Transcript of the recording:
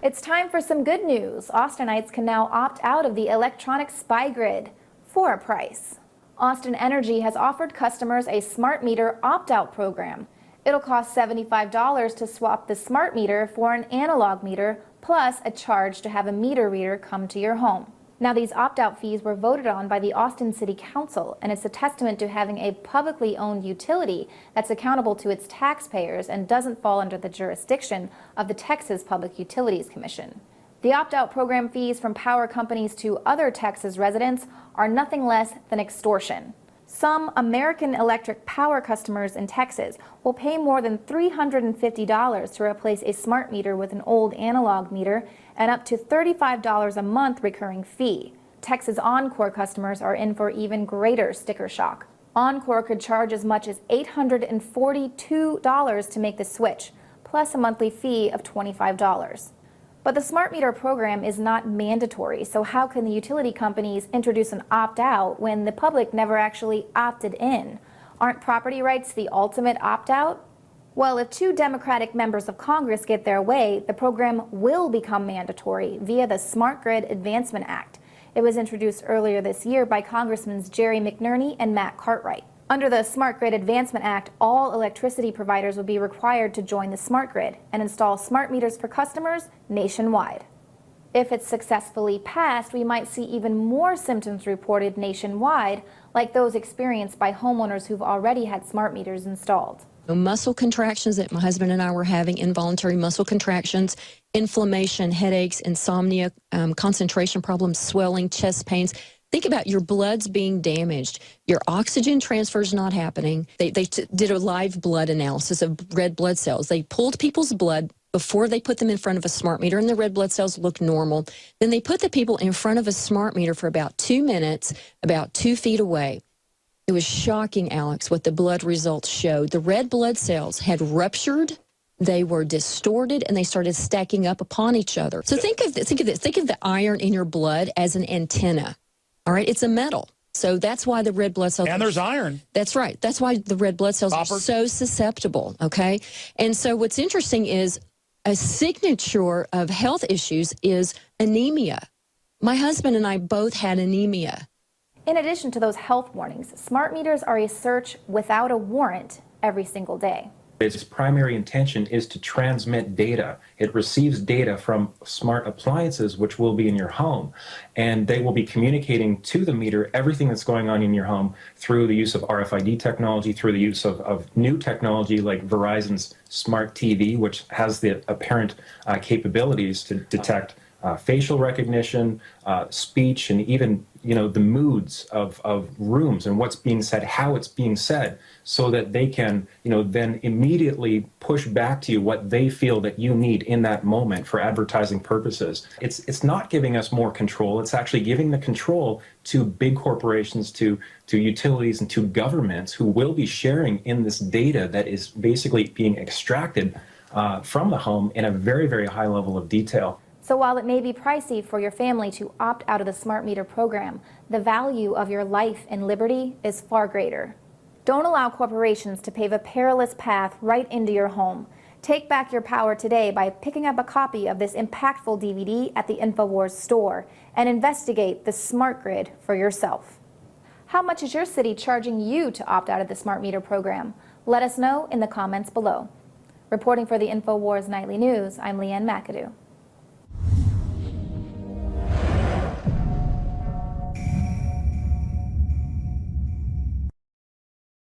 It's time for some good news. Austinites can now opt out of the electronic spy grid for a price. Austin Energy has offered customers a smart meter opt-out program. It'll cost $75 to swap the smart meter for an analog meter, plus a charge to have a meter reader come to your home. Now, these opt-out fees were voted on by the Austin City Council, and it's a testament to having a publicly owned utility that's accountable to its taxpayers and doesn't fall under the jurisdiction of the Texas Public Utilities Commission. The opt-out program fees from power companies to other Texas residents are nothing less than extortion. Some American Electric power customers in Texas will pay more than $350 to replace a smart meter with an old analog meter and up to $35 a month recurring fee. Texas Encore customers are in for even greater sticker shock. Encore could charge as much as $842 to make the switch, plus a monthly fee of $25. But the smart meter program is not mandatory, so how can the utility companies introduce an opt-out when the public never actually opted in? Aren't property rights the ultimate opt-out? Well, if 2 Democratic members of Congress get their way, the program will become mandatory via the Smart Grid Advancement Act. It was introduced earlier this year by Congressmen Jerry McNerney and Matt Cartwright. Under the Smart Grid Advancement Act, all electricity providers would be required to join the smart grid and install smart meters for customers nationwide. If it's successfully passed, we might see even more symptoms reported nationwide, like those experienced by homeowners who've already had smart meters installed. Muscle contractions that my husband and I were having, involuntary muscle contractions, inflammation, headaches, insomnia, concentration problems, swelling, chest pains. Think about your blood's being damaged. Your oxygen transfer is not happening. They did a live blood analysis of red blood cells. They pulled people's blood before they put them in front of a smart meter, and the red blood cells looked normal. Then they put the people in front of a smart meter for about 2 minutes, about 2 feet away. It was shocking, Alex, what the blood results showed. The red blood cells had ruptured, they were distorted, and they started stacking up upon each other. So think of this. Think of the iron in your blood as an antenna. All right, it's a metal. So that's why the red blood cells... And there's iron. That's right. That's why the red blood cells are so susceptible, okay? And so what's interesting is a signature of health issues is anemia. My husband and I both had anemia. In addition to those health warnings, smart meters are a search without a warrant every single day. Its primary intention is to transmit data. It receives data from smart appliances, which will be in your home, and they will be communicating to the meter everything that's going on in your home through the use of RFID technology, through the use of new technology like Verizon's Smart TV, which has the apparent capabilities to detect facial recognition, speech, and even the moods of rooms and what's being said, how it's being said, so that they can then immediately push back to you what they feel that you need in that moment for advertising purposes. It's not giving us more control. It's actually giving the control to big corporations, to utilities, and to governments who will be sharing in this data that is basically being extracted from the home in a very, very high level of detail. So while it may be pricey for your family to opt out of the smart meter program, the value of your life and liberty is far greater. Don't allow corporations to pave a perilous path right into your home. Take back your power today by picking up a copy of this impactful DVD at the INFOWARS store and investigate the smart grid for yourself. How much is your city charging you to opt out of the smart meter program? Let us know in the comments below. Reporting for the INFOWARS Nightly News, I'm Leanne McAdoo.